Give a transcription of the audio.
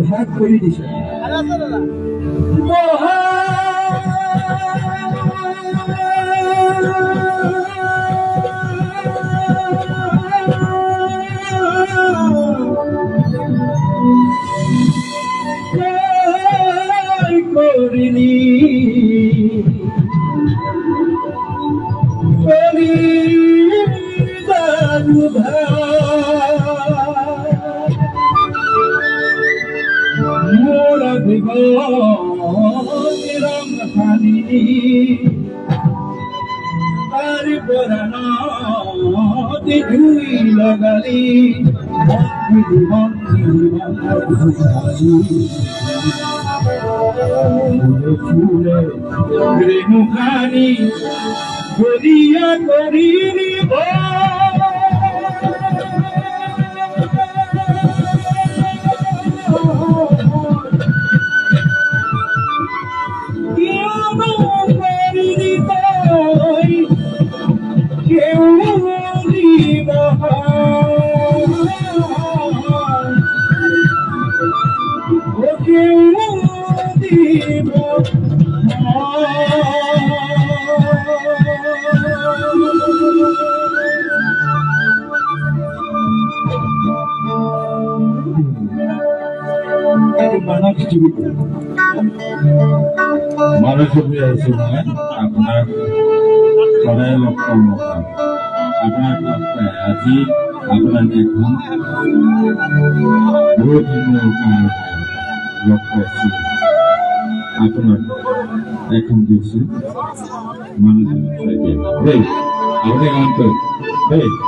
ভাগ করে দিছে করিনি মোরা রং হানি তার পরাণে ধুই লাগালি রেণুখানি করিয়া করিনি মানসিক আপনার সদায় লক্ষ্য আপনার আজি আপনার এখন লক্ষ্য আপনার এখন দিচ্ছি মানুষ আপনি গান করেন